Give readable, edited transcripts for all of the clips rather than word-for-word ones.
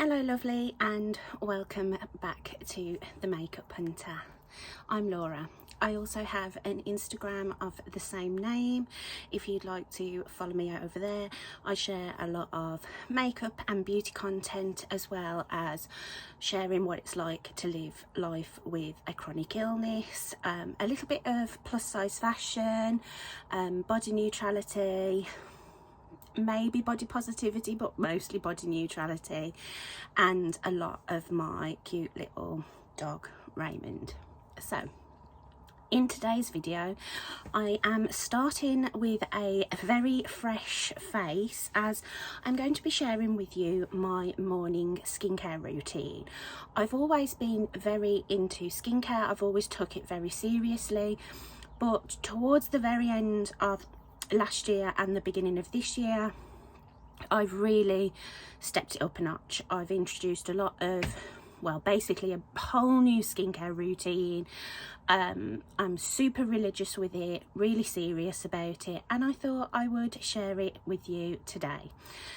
Hello lovely, and welcome back to The Makeup Hunter. I'm Laura. I also have an Instagram of the same name if you'd like to follow me over there. I share a lot of makeup and beauty content, as well as sharing what it's like to live life with a chronic illness, a little bit of plus size fashion, body neutrality, maybe body positivity, but mostly body neutrality, and a lot of my cute little dog Raymond. So in today's video I am starting with a very fresh face, as I'm going to be sharing with you my morning skincare routine. I've always been very into skincare, I've always took it very seriously, but towards the very end of last year and the beginning of this year I've really stepped it up a notch. I've introduced a lot of, well, basically a whole new skincare routine. I'm super religious with it, really serious about it, and I thought I would share it with you today.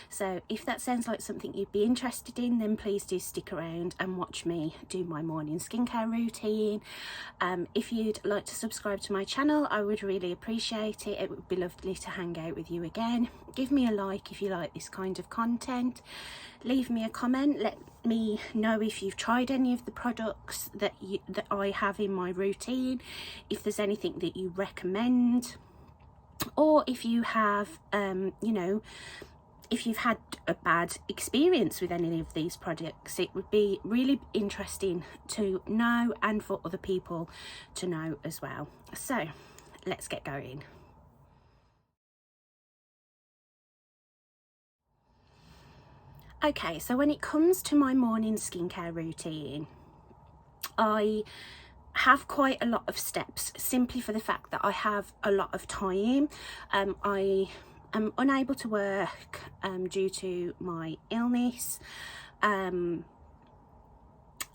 So if that sounds like something you'd be interested in, then please do stick around and watch me do my morning skincare routine. If you'd like to subscribe to my channel, I would really appreciate it. It would be lovely to hang out with you again. Give me a like if you like this kind of content. Leave me a comment, let me know if you've tried any of the products that I have in my routine, if there's anything that you recommend, or if you have if you've had a bad experience with any of these products. It would be really interesting to know, and for other people to know as well. So let's get going. Okay, so when it comes to my morning skincare routine, I have quite a lot of steps, simply for the fact that I have a lot of time. I am unable to work due to my illness.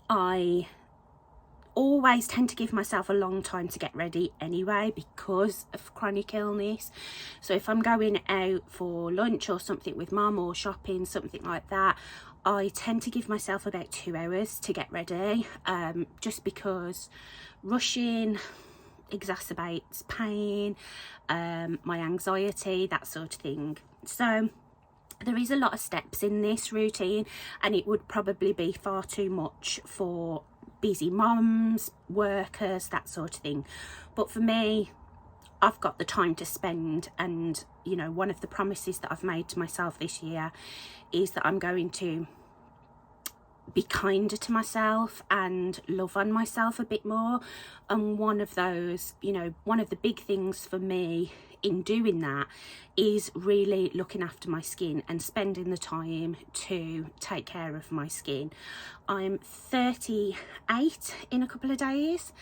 I always tend to give myself a long time to get ready anyway because of chronic illness. So if I'm going out for lunch or something with mum, or shopping, something like that, I tend to give myself about 2 hours to get ready, just because rushing exacerbates pain, my anxiety, that sort of thing. So there is a lot of steps in this routine, and it would probably be far too much for busy mums, workers, that sort of thing. But for me, I've got the time to spend, and you know, one of the promises that I've made to myself this year is that I'm going to be kinder to myself and love on myself a bit more. And one of those, you know, one of the big things for me in doing that is really looking after my skin and spending the time to take care of my skin. I'm 38 in a couple of days.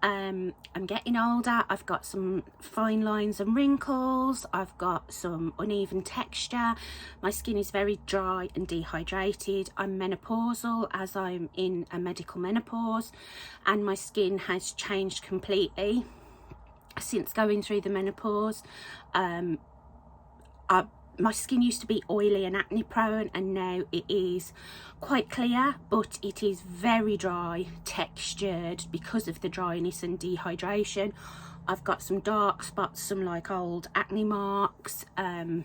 I'm getting older. I've got some fine lines and wrinkles. I've got some uneven texture. My skin is very dry and dehydrated. I'm menopausal, as I'm in a medical menopause, and my skin has changed completely since going through the menopause. My skin used to be oily and acne prone, and now it is quite clear, but it is very dry textured because of the dryness and dehydration. I've got some dark spots, some like old acne marks. I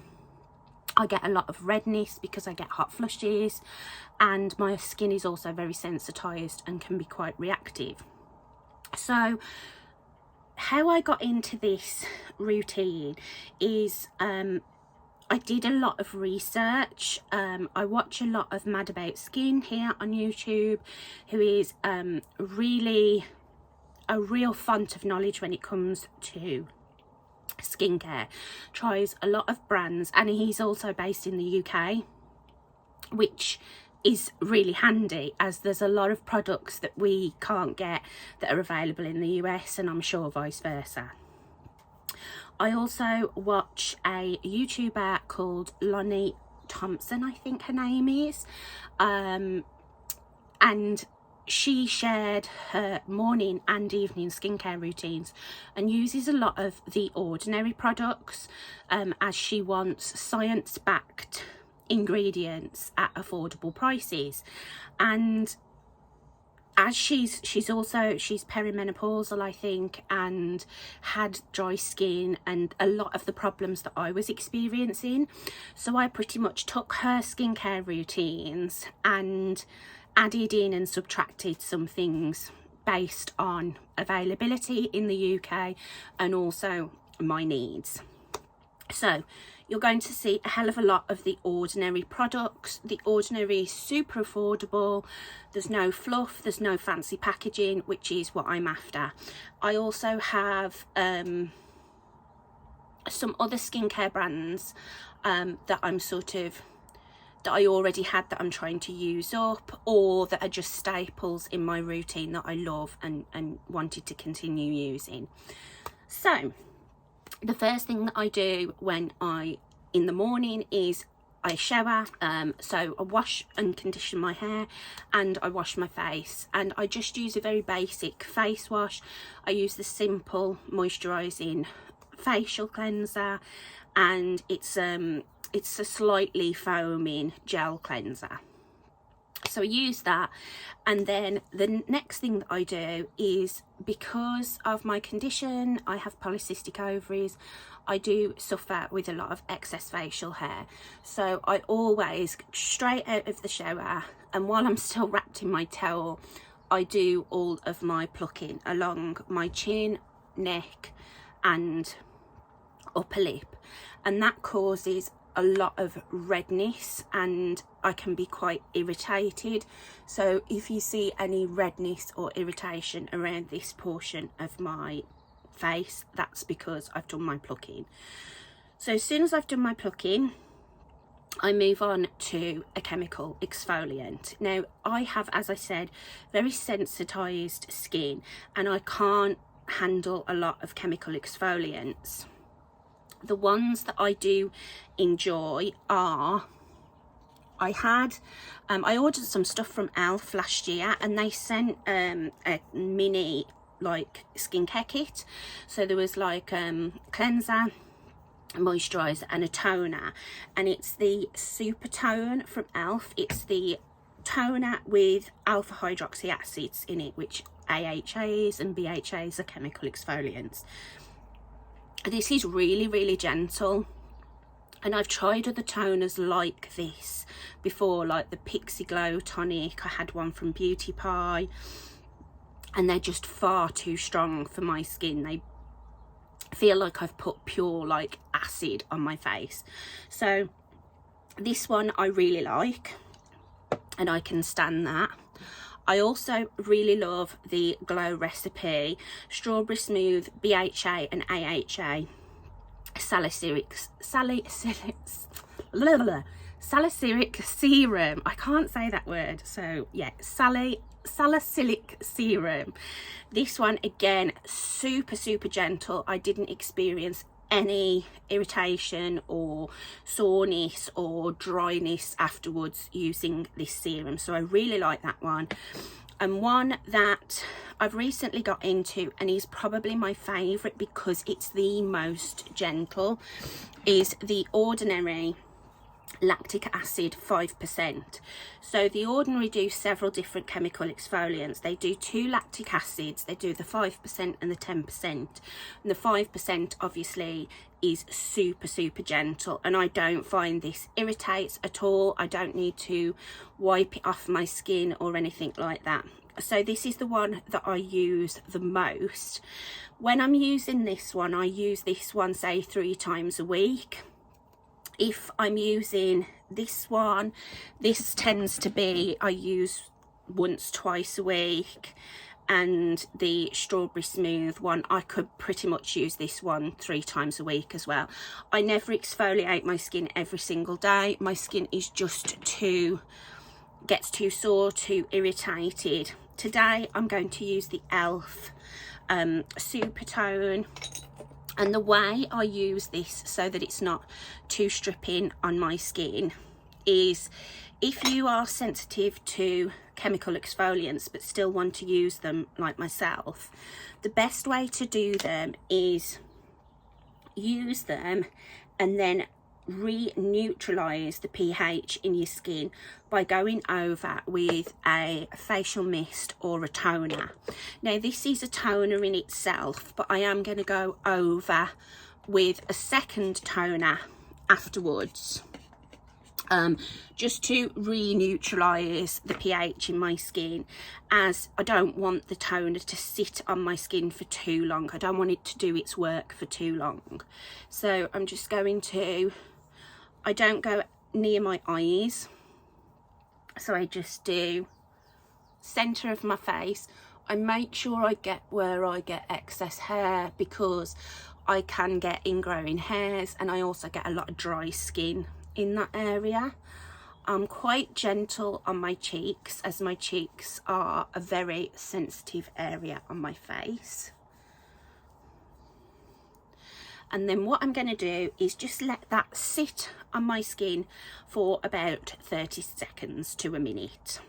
get a lot of redness because I get hot flushes, and my skin is also very sensitized and can be quite reactive. So how I got into this routine is I did a lot of research. I watch a lot of Mad About Skin here on YouTube, who is really a real font of knowledge when it comes to skincare. Tries a lot of brands, and he's also based in the UK, which is really handy, as there's a lot of products that we can't get that are available in the US, and I'm sure vice versa. I also watch a YouTuber called Lonnie Thompson, I think her name is, and she shared her morning and evening skincare routines and uses a lot of The Ordinary products, as she wants science-backed ingredients at affordable prices. And as she's perimenopausal, I think, and had dry skin and a lot of the problems that I was experiencing. So I pretty much took her skincare routines and added in and subtracted some things based on availability in the UK and also my needs. So you're going to see a hell of a lot of the Ordinary products. The Ordinary is super affordable. There's no fluff, there's no fancy packaging, which is what I'm after. I also have some other skincare brands that I already had that I'm trying to use up, or that are just staples in my routine that I love and wanted to continue using. So the first thing that I do in the morning is I shower. So I wash and condition my hair and I wash my face, and I just use a very basic face wash. I use the Simple moisturising facial cleanser, and it's a slightly foaming gel cleanser. So I use that, and then the next thing that I do is, because of my condition, I have polycystic ovaries, I do suffer with a lot of excess facial hair. So I always, straight out of the shower, and while I'm still wrapped in my towel, I do all of my plucking along my chin, neck and upper lip, and that causes a lot of redness and I can be quite irritated. So if you see any redness or irritation around this portion of my face, that's because I've done my plucking. So as soon as I've done my plucking, I move on to a chemical exfoliant. Now I have, as I said, very sensitized skin and I can't handle a lot of chemical exfoliants. The ones that I do enjoy are, I ordered some stuff from Elf last year, and they sent a mini like skincare kit. So there was like cleanser, moisturizer and a toner, and it's the Super Tone from Elf. It's the toner with alpha hydroxy acids in it, which AHAs and BHAs are chemical exfoliants. This is really, really gentle, and I've tried other toners like this before, like the Pixie Glow tonic. I had one from Beauty Pie, and they're just far too strong for my skin. They feel like I've put pure like acid on my face. So this one I really like, and I can stand that. I also really love the Glow Recipe Strawberry Smooth BHA and AHA salicylic serum. I can't say that word. So yeah, salicylic serum. This one again, super gentle. I didn't experience any irritation or soreness or dryness afterwards using this serum, so I really like that one. And one that I've recently got into, and is probably my favorite because it's the most gentle, is the Ordinary lactic acid 5%. So the Ordinary do several different chemical exfoliants. They do 2 lactic acids, they do the 5% and the 10%, and the 5% obviously is super gentle, and I don't find this irritates at all. I don't need to wipe it off my skin or anything like that. So this is the one that I use the most. When I'm using this one, I use this one say 3 times a week. If I'm using this one, this tends to be, I use once, twice a week. And the Strawberry Smooth one, I could pretty much use this one 3 times a week as well. I never exfoliate my skin every single day. My skin is just gets too sore, too irritated. Today I'm going to use the Elf Super Tone. And the way I use this so that it's not too stripping on my skin is, if you are sensitive to chemical exfoliants but still want to use them like myself, the best way to do them is use them and then re-neutralize the pH in your skin by going over with a facial mist or a toner. Now this is a toner in itself, but I am going to go over with a second toner afterwards, just to re-neutralize the pH in my skin, as I don't want the toner to sit on my skin for too long. I don't want it to do its work for too long. So I'm just going to, I don't go near my eyes, so I just do center of my face. I make sure I get where I get excess hair, because I can get ingrowing hairs, and I also get a lot of dry skin in that area. I'm quite gentle on my cheeks, as my cheeks are a very sensitive area on my face. And then what I'm going to do is just let that sit on my skin for about 30 seconds to a minute.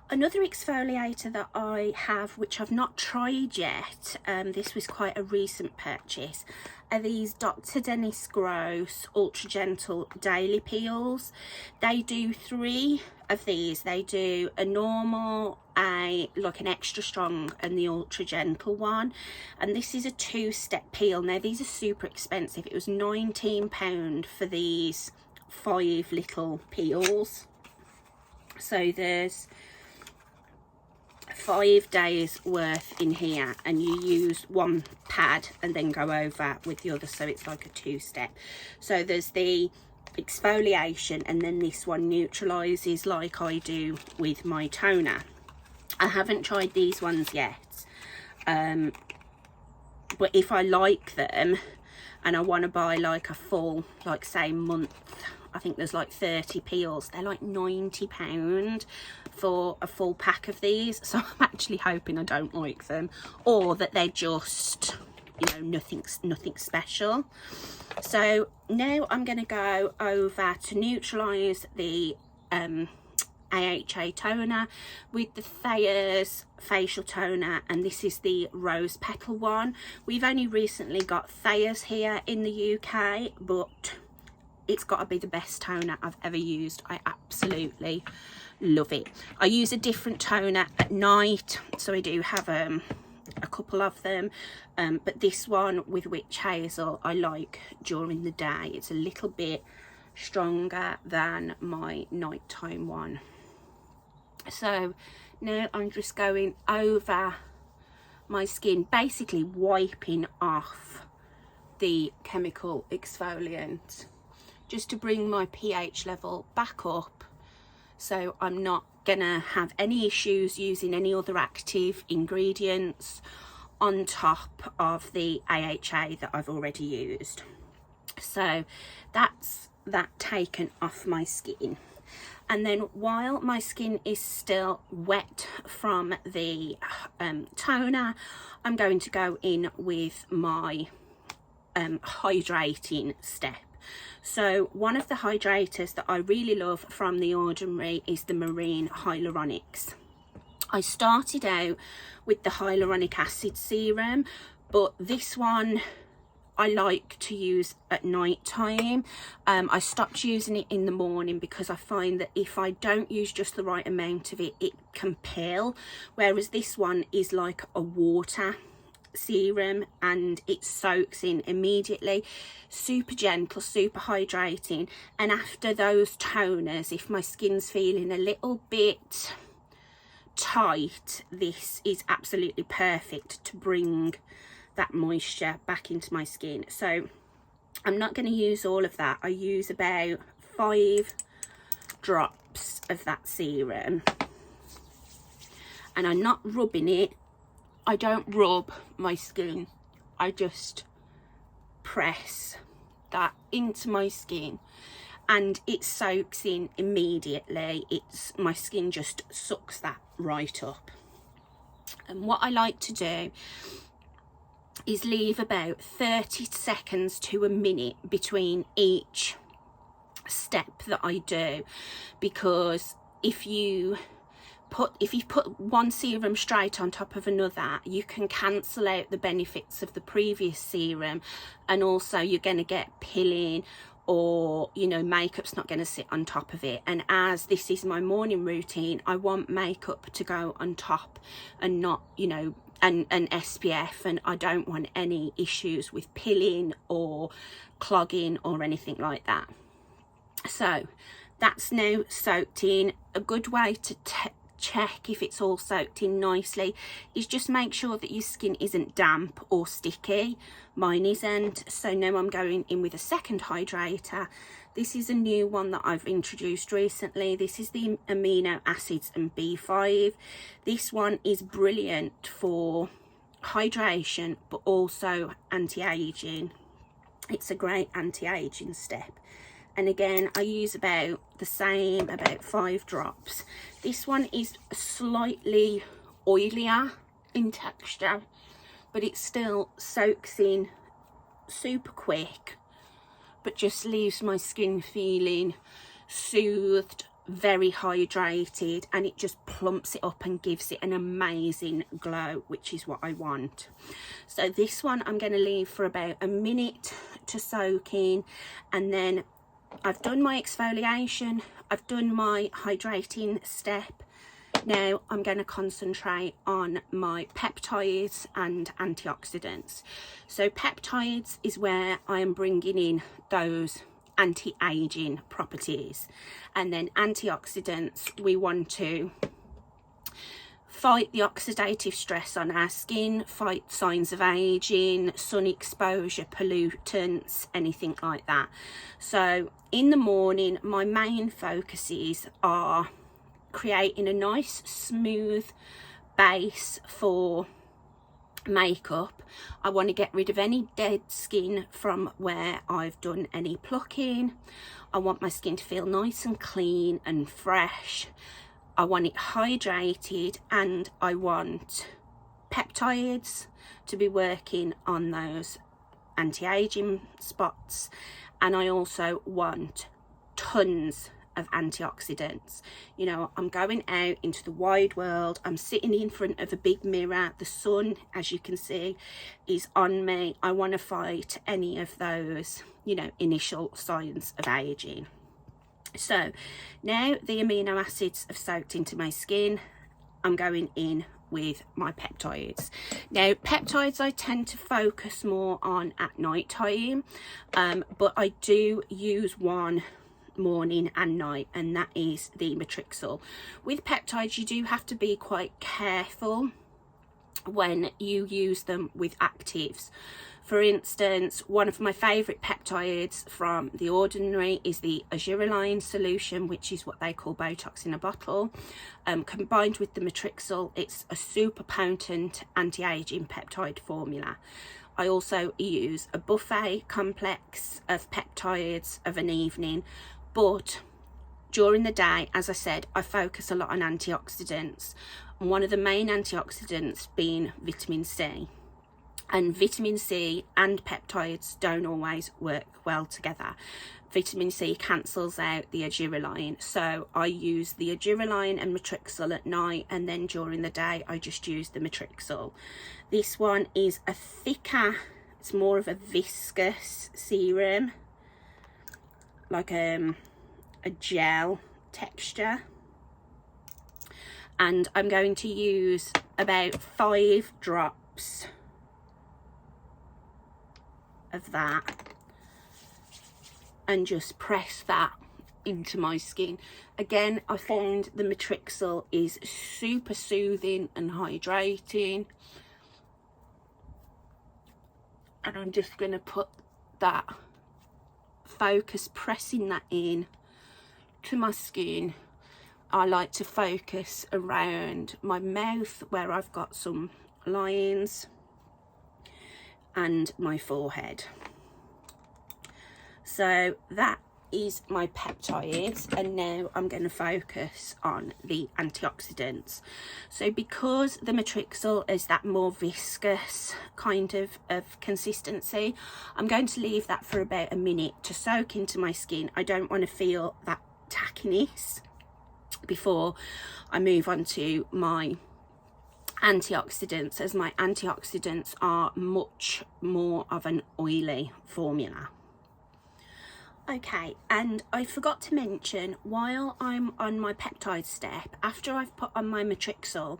Another exfoliator that I have, which I've not tried yet, this was quite a recent purchase, are these Dr. Dennis Gross Ultra Gentle Daily Peels. They do 3 of these. They do a normal, like an extra strong, and the ultra gentle one. And this is a 2-step peel. Now these are super expensive. It was £19 for these 5 little peels. So there's 5 days worth in here, and you use one pad and then go over with the other, so it's like a 2-step. So there's the exfoliation, and then this one neutralizes like I do with my toner. I haven't tried these ones yet, but if I like them and I want to buy like a full, like say month, I think there's like 30 peels, they're like £90 for a full pack of these. So I'm actually hoping I don't like them, or that they're just, you know, nothing special. So now I'm going to go over to neutralize the AHA toner with the Thayers facial toner, and this is the rose petal one. We've only recently got Thayers here in the UK, but it's got to be the best toner I've ever used. I absolutely love it. I use a different toner at night, so I do have a couple of them, but this one with witch hazel I like during the day. It's a little bit stronger than my nighttime one. So now I'm just going over my skin, basically wiping off the chemical exfoliant, just to bring my pH level back up, so I'm not gonna have any issues using any other active ingredients on top of the AHA that I've already used. So that's that taken off my skin. And then while my skin is still wet from the toner, I'm going to go in with my hydrating step. So one of the hydrators that I really love from The Ordinary is the Marine Hyaluronics. I started out with the hyaluronic acid serum, but this one I like to use at night time. I stopped using it in the morning because I find that if I don't use just the right amount of it, it can peel, whereas this one is like a water serum and it soaks in immediately. Super gentle, super hydrating, and after those toners, if my skin's feeling a little bit tight, this is absolutely perfect to bring that moisture back into my skin. So I'm not going to use all of that. I use about 5 drops of that serum, and I'm not rubbing it. I don't rub my skin, I just press that into my skin and it soaks in immediately. My skin just sucks that right up. And what I like to do is leave about 30 seconds to a minute between each step that I do, because if you if you put one serum straight on top of another, you can cancel out the benefits of the previous serum, and also you're going to get pilling, or you know, makeup's not going to sit on top of it. And as this is my morning routine, I want makeup to go on top and not, you know, an SPF, and I don't want any issues with pilling or clogging or anything like that. So that's now soaked in. A good way to check if it's all soaked in nicely is just make sure that your skin isn't damp or sticky. Mine isn't. So now I'm going in with a second hydrator. This is a new one that I've introduced recently. This is the amino acids and B5. This one is brilliant for hydration, but also anti-aging. It's a great anti-aging step. And again, I use about the same, about 5 drops. This one is slightly oilier in texture, but it still soaks in super quick, but just leaves my skin feeling soothed, very hydrated, and it just plumps it up and gives it an amazing glow, which is what I want. So this one I'm going to leave for about a minute to soak in, and then I've done my exfoliation, I've done my hydrating step. Now I'm going to concentrate on my peptides and antioxidants. So peptides is where I am bringing in those anti-aging properties, and then antioxidants, we want to fight the oxidative stress on our skin, fight signs of aging, sun exposure, pollutants, anything like that. So in the morning, my main focuses are creating a nice smooth base for makeup. I want to get rid of any dead skin from where I've done any plucking. I want my skin to feel nice and clean and fresh. I want it hydrated, and I want peptides to be working on those anti-aging spots, and I also want tons of antioxidants. You know, I'm going out into the wide world, I'm sitting in front of a big mirror, the sun, as you can see, is on me. I want to fight any of those, you know, initial signs of aging. So now the amino acids have soaked into my skin, I'm going in with my peptides. Now peptides I tend to focus more on at night time, but I do use one morning and night, and that is the Matrixyl. With peptides, you do have to be quite careful when you use them with actives. For instance, one of my favourite peptides from The Ordinary is the Azuraline solution, which is what they call Botox in a bottle. Combined with the Matrixyl, it's a super potent anti-aging peptide formula. I also use a buffet complex of peptides of an evening, but during the day, as I said, I focus a lot on antioxidants, and one of the main antioxidants being vitamin C. And vitamin C and peptides don't always work well together. Vitamin C cancels out the Azuraline, so I use the Azuraline and Matrixyl at night, and then during the day I just use the Matrixyl. This one is a thicker, it's more of a viscous serum, like a gel texture, and I'm going to use about 5 drops of that and just press that into my skin. Again, I find the Matrixyl is super soothing and hydrating, and I'm just going to put that focus, pressing that in to my skin. I like to focus around my mouth where I've got some lines, and my forehead. So that is my peptides, and now I'm going to focus on the antioxidants. So because the Matrixyl is that more viscous kind of consistency, I'm going to leave that for about a minute to soak into my skin. I don't want to feel that tackiness before I move on to my antioxidants, as my antioxidants are much more of an oily formula. Okay, and I forgot to mention, while I'm on my peptide step, after I've put on my Matrixyl,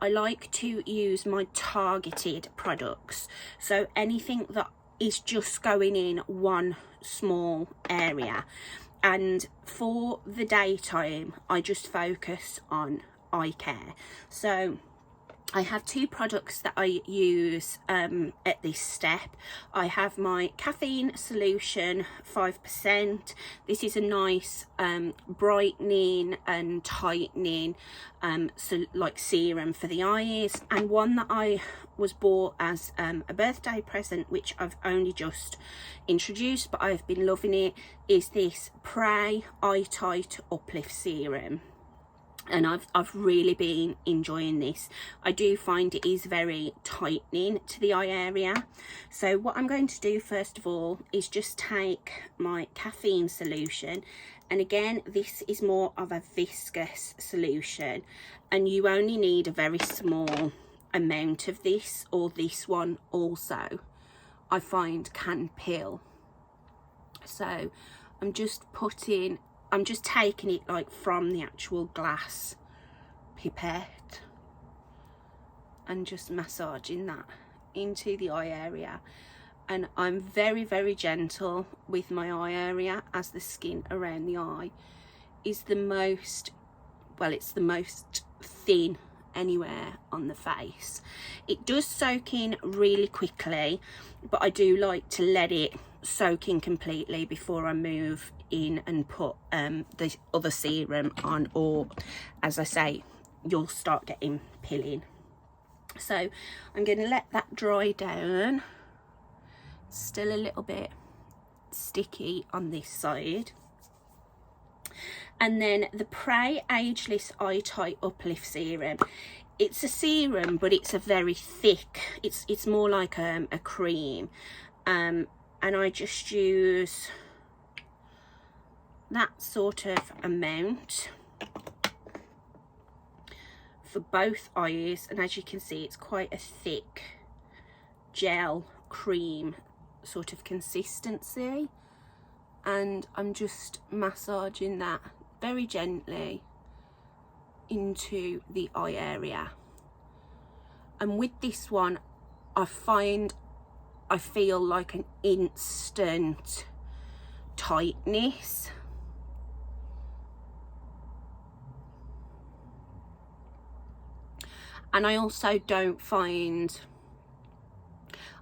I like to use my targeted products. So anything that is just going in one small area. And for the daytime, I just focus on eye care. So I have two products that I use at this step. I have my caffeine solution 5%. This is a nice brightening and tightening so like serum for the eyes, and one that I was bought as a birthday present, which I've only just introduced, but I've been loving it, is this Prey Eye Tight Uplift Serum. And I've really been enjoying this. I do find it is very tightening to the eye area. So what I'm going to do first of all is just take my caffeine solution, and again this is more of a viscous solution, and you only need a very small amount of this, or this one also I find can peel. So I'm just taking it like from the actual glass pipette and just massaging that into the eye area. And I'm very, very gentle with my eye area, as the skin around the eye is the most, well, it's the most thin anywhere on the face. It does soak in really quickly, but I do like to let it soak in completely before I move in and put the other serum on, or as I say, you'll start getting peeling. So I'm going to let that dry down. Still a little bit sticky on this side. And then the Prey Ageless Eye Tight Uplift Serum. It's a serum, but it's a very thick, it's more like a cream, and I just use that sort of amount for both eyes. And as you can see, it's quite a thick gel cream sort of consistency, and I'm just massaging that very gently into the eye area. And with this one, I feel like an instant tightness. And I also don't find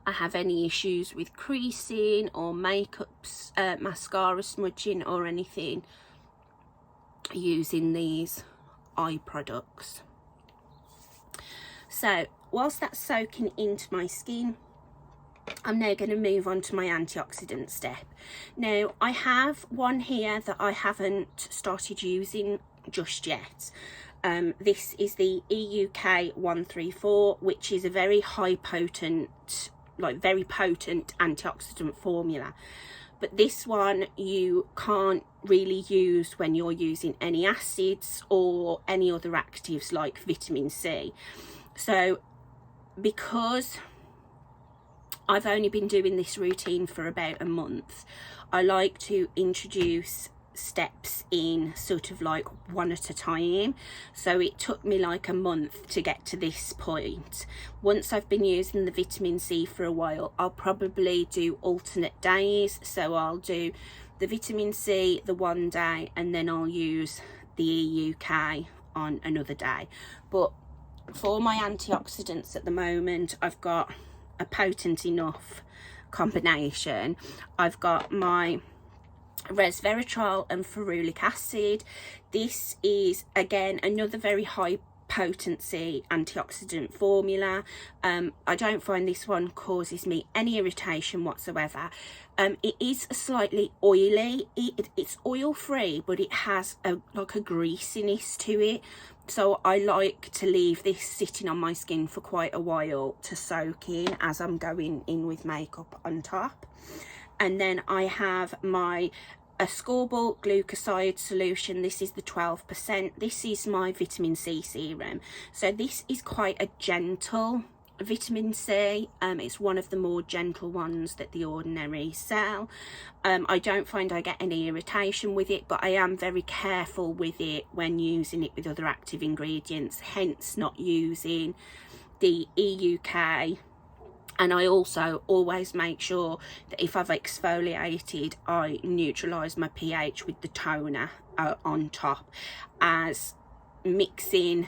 I have any issues with creasing or makeups, mascara smudging or anything using these eye products. So whilst that's soaking into my skin, I'm now going to move on to my antioxidant step. Now I have one here that I haven't started using just yet. This is the EUK 134, which is a very potent antioxidant formula. But this one you can't really use when you're using any acids or any other actives like vitamin C. So because I've only been doing this routine for about a month, I like to introduce steps in sort of like one at a time. So it took me like a month to get to this point. Once I've been using the vitamin C for a while, I'll probably do alternate days. So I'll do the vitamin C the one day, and then I'll use the EUK on another day. But for my antioxidants at the moment, I've got a potent enough combination. I've got my resveratrol and ferulic acid. This is again another very high potency antioxidant formula. I don't find this one causes me any irritation whatsoever. It is slightly oily. It's oil free, but it has like a greasiness to it. So I like to leave this sitting on my skin for quite a while to soak in as I'm going in with makeup on top. And then I have my ascorbyl glucoside solution. This is the 12%. This is my vitamin C serum. So this is quite a gentle vitamin C. It's one of the more gentle ones that The Ordinary sell. I don't find I get any irritation with it, but I am very careful with it when using it with other active ingredients, hence not using the EUK. And I also always make sure that if I've exfoliated, I neutralise my pH with the toner on top, as mixing,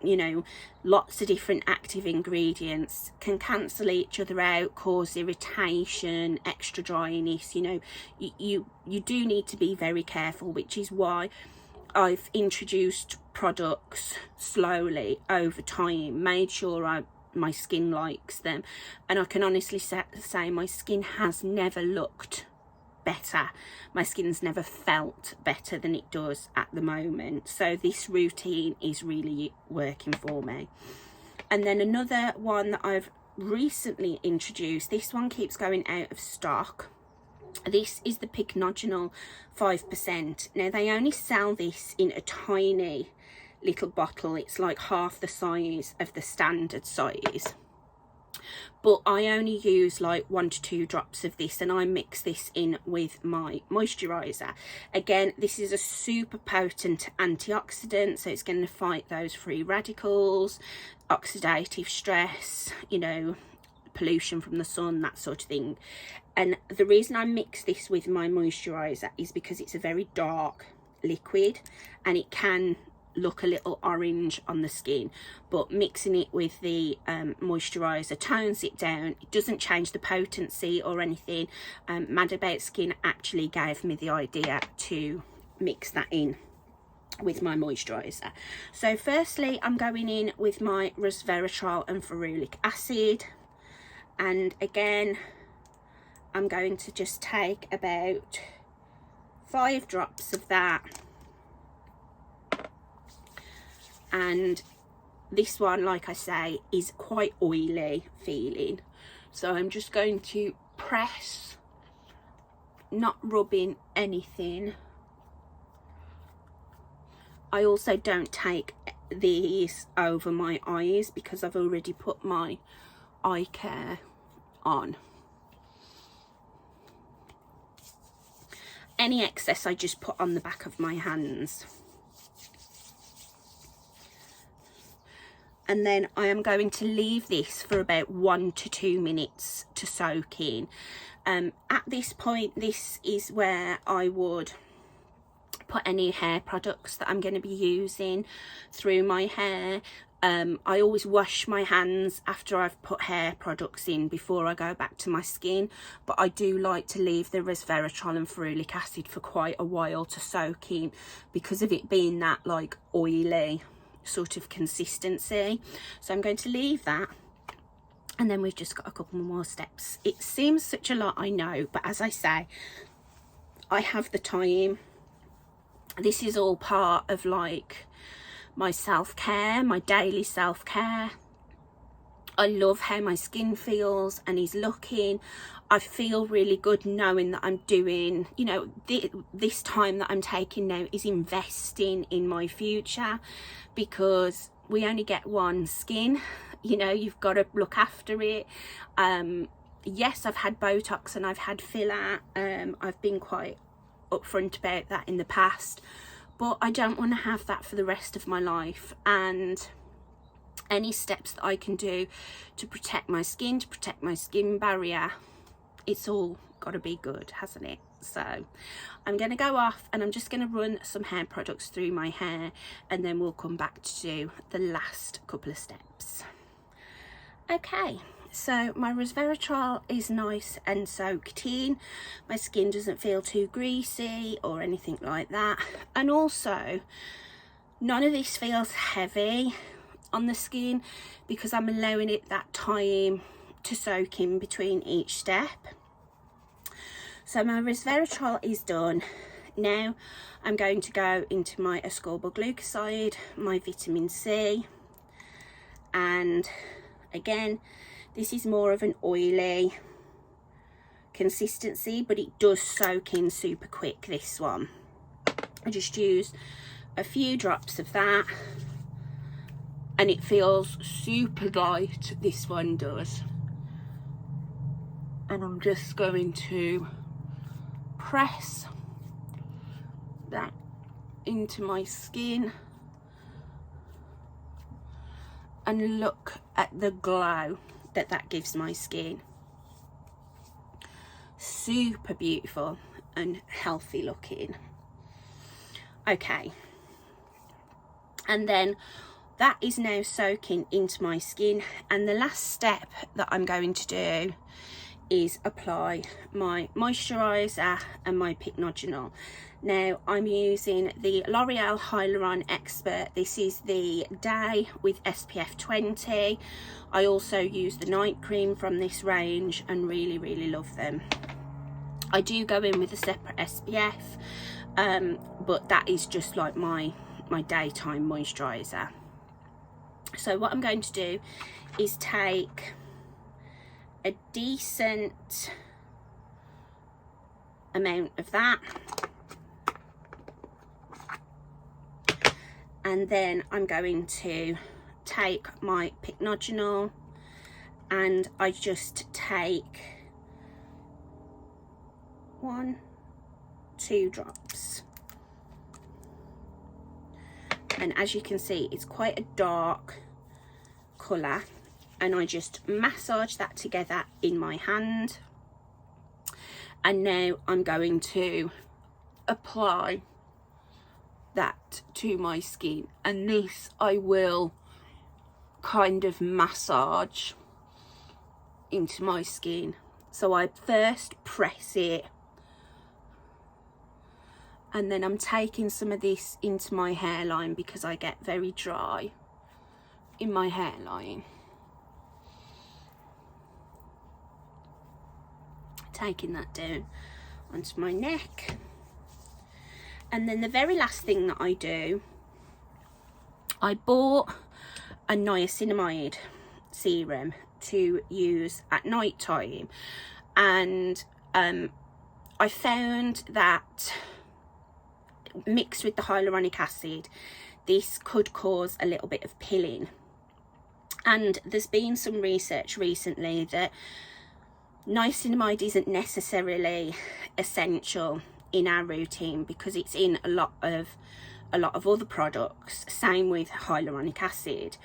you know, lots of different active ingredients can cancel each other out, cause irritation, extra dryness. You know, you do need to be very careful, which is why I've introduced products slowly over time, made sure my skin likes them, and I can honestly say my skin has never looked better. My skin's never felt better than it does at the moment. So this routine is really working for me. And then another one that I've recently introduced, this one keeps going out of stock. This is the Pycnogenol 5%. Now they only sell this in a tiny little bottle. It's like half the size of the standard size, but I only use like 1 to 2 drops of this, and I mix this in with my moisturizer. Again, this is a super potent antioxidant, so it's going to fight those free radicals, oxidative stress, you know, pollution from the sun, that sort of thing. And the reason I mix this with my moisturizer is because it's a very dark liquid and it can look a little orange on the skin, but mixing it with the moisturizer tones it down. It doesn't change the potency or anything. Mad About Skin actually gave me the idea to mix that in with my moisturizer. So firstly, I'm going in with my resveratrol and ferulic acid, and again I'm going to just take about 5 drops of that. And this one, like I say, is quite oily feeling, so I'm just going to press, not rubbing anything. I also don't take these over my eyes because I've already put my eye care on. Any excess I just put on the back of my hands. And then I am going to leave this for about 1 to 2 minutes to soak in. At this point, this is where I would put any hair products that I'm going to be using through my hair. I always wash my hands after I've put hair products in before I go back to my skin, but I do like to leave the resveratrol and ferulic acid for quite a while to soak in because of it being that like oily sort of consistency. So I'm going to leave that, and then we've just got a couple more steps. It seems such a lot, I know, but as I say, I have the time. This is all part of like my self-care, my daily self-care. I love how my skin feels and is looking. I feel really good knowing that I'm doing, you know, this time that I'm taking now is investing in my future, because we only get one skin, you know, you've got to look after it. Yes, I've had Botox and I've had filler. I've been quite upfront about that in the past, but I don't want to have that for the rest of my life. And any steps that I can do to protect my skin, to protect my skin barrier, it's all got to be good, hasn't it? So I'm going to go off and I'm just going to run some hair products through my hair, and then we'll come back to do the last couple of steps. Okay, so my resveratrol is nice and soaked in. My skin doesn't feel too greasy or anything like that, and also none of this feels heavy on the skin because I'm allowing it that time to soak in between each step. So my resveratrol is done. Now I'm going to go into my ascorbyl glucoside, my vitamin C, and again this is more of an oily consistency, but it does soak in super quick, this one. I just use a few drops of that and it feels super light, this one does. And I'm just going to press that into my skin and look at the glow that that gives my skin. Super beautiful and healthy looking. Okay, and then that is now soaking into my skin, and the last step that I'm going to do is apply my moisturizer and my Pycnogenol. Now I'm using the L'Oreal Hyaluron Expert. This is the day with SPF 20. I also use the night cream from this range and really love them. I do go in with a separate SPF, but that is just like my daytime moisturizer. So what I'm going to do is take a decent amount of that, and then I'm going to take my Pycnogenol and I just take 1-2 drops, and as you can see it's quite a dark colour, and I just massage that together in my hand. And now I'm going to apply that to my skin, and this I will kind of massage into my skin. So I first press it, and then I'm taking some of this into my hairline because I get very dry in my hairline. Taking that down onto my neck, and then the very last thing that I do, I bought a niacinamide serum to use at night time, and I found that mixed with the hyaluronic acid, this could cause a little bit of pilling, and there's been some research recently that niacinamide isn't necessarily essential in our routine because it's in a lot of other products, same with hyaluronic acid.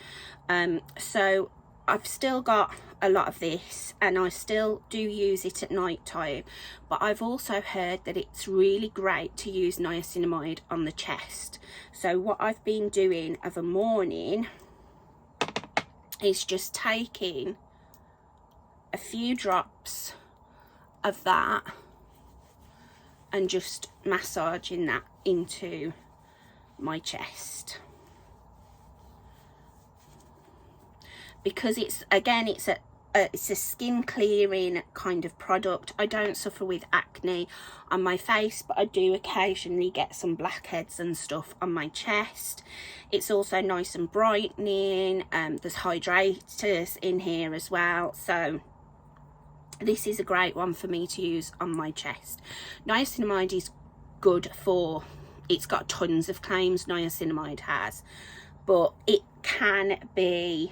So I've still got a lot of this and I still do use it at night time, but I've also heard that it's really great to use niacinamide on the chest. So what I've been doing of a morning is just taking a few drops of that and just massaging that into my chest, because it's a skin clearing kind of product. I don't suffer with acne on my face, but I do occasionally get some blackheads and stuff on my chest. It's also nice and brightening. There's hydrators in here as well, so this is a great one for me to use on my chest. Niacinamide is good for, it's got tons of claims, niacinamide has, but it can be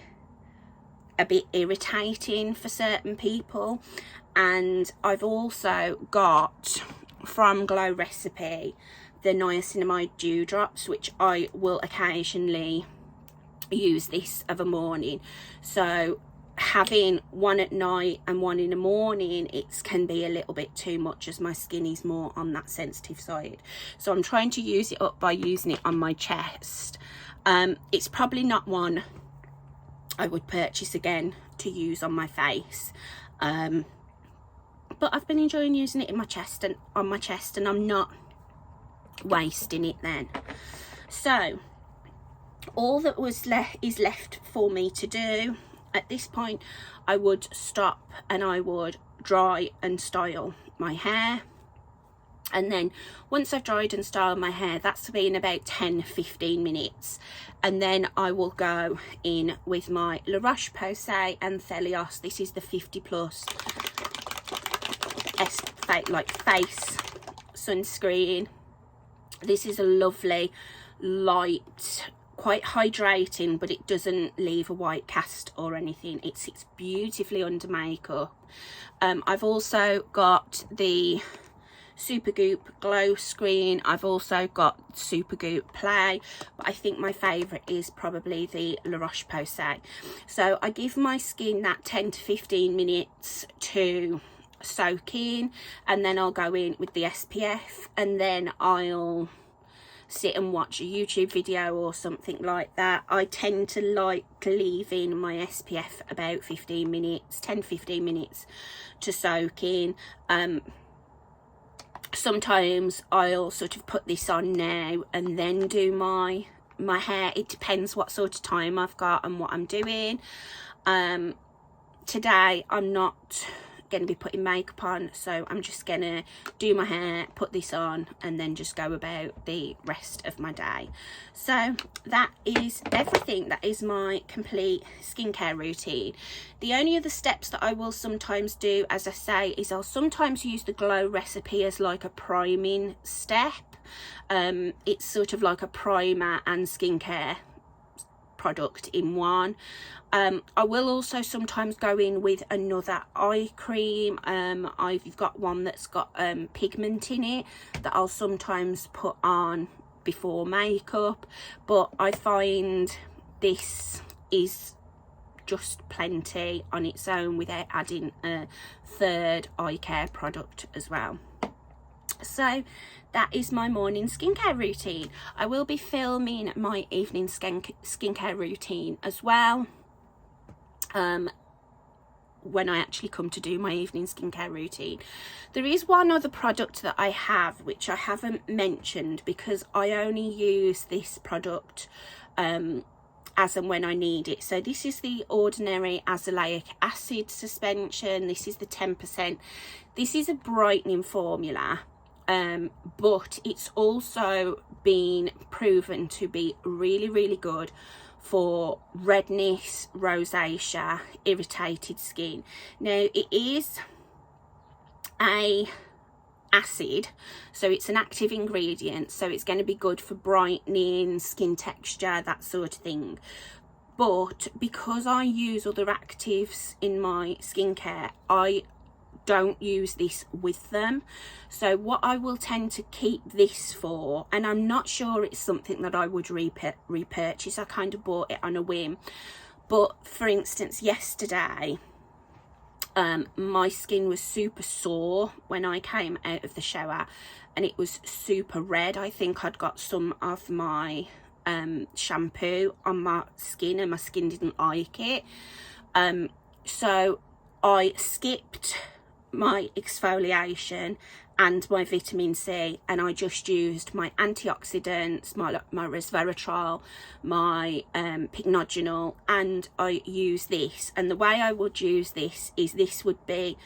a bit irritating for certain people. And I've also got from Glow Recipe the niacinamide dewdrops, which I will occasionally use this of a morning. So having one at night and one in the morning, it can be a little bit too much as my skin is more on that sensitive side. So I'm trying to use it up by using it on my chest. It's probably not one I would purchase again to use on my face, but I've been enjoying using it in my chest and on my chest, and I'm not wasting it then. So all that is left for me to do at this point, I would stop and I would dry and style my hair. And then once I've dried and styled my hair, that's been about 10-15 minutes, and then I will go in with my La Roche-Posay and Thelios. This is the 50+ face sunscreen. This is a lovely light, quite hydrating, but it doesn't leave a white cast or anything. It sits beautifully under makeup. I've also got the Supergoop Glow Screen. I've also got Supergoop Play, but I think my favourite is probably the La Roche-Posay. So I give my skin that 10 to 15 minutes to soak in, and then I'll go in with the SPF, and then I'll sit and watch a YouTube video or something like that. I tend to like leaving my SPF about 15 minutes, 10-15 minutes to soak in. Sometimes I'll sort of put this on now and then do my hair. It depends what sort of time I've got and what I'm doing. Today I'm not going to be putting makeup on, so I'm just going to do my hair, put this on, and then just go about the rest of my day. So that is everything. That is my complete skincare routine. The only other steps that I will sometimes do, as I say, is I'll sometimes use the Glow recipe as like a priming step. It's sort of like a primer and skincare product in one. I will also sometimes go in with another eye cream. I've got one that's got pigment in it that I'll sometimes put on before makeup, but I find this is just plenty on its own without adding a third eye care product as well. So that is my morning skincare routine. I will be filming my evening skincare routine as well when I actually come to do my evening skincare routine. There is one other product that I have which I haven't mentioned because I only use this product as and when I need it. So this is the Ordinary Azelaic Acid Suspension. This is the 10%. This is a brightening formula, but it's also been proven to be really good for redness, rosacea, irritated skin. Now it is a acid, so it's an active ingredient, so it's going to be good for brightening, skin texture, that sort of thing. But because I use other actives in my skincare, I don't use this with them. So what I will tend to keep this for, and I'm not sure it's something that I would repurchase, I kind of bought it on a whim, but for instance yesterday my skin was super sore when I came out of the shower and it was super red. I think I'd got some of my shampoo on my skin and my skin didn't like it, so I skipped my exfoliation and my vitamin C, and I just used my antioxidants, my resveratrol, my pycnogenol, and I use this. And the way I would use this is this would be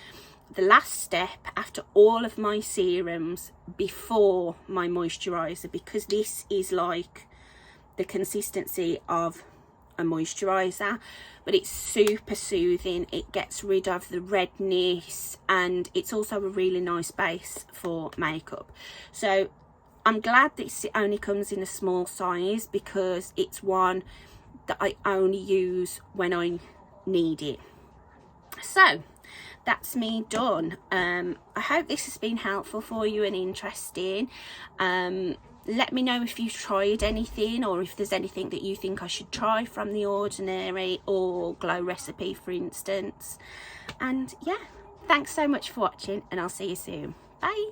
the last step after all of my serums before my moisturizer, because this is like the consistency of a moisturizer, but it's super soothing. It gets rid of the redness, and it's also a really nice base for makeup. So I'm glad that it only comes in a small size, because it's one that I only use when I need it. So that's me done. I hope this has been helpful for you and interesting. Let me know if you've tried anything, or if there's anything that you think I should try from the Ordinary or Glow recipe, for instance. And yeah, thanks so much for watching, and I'll see you soon. Bye.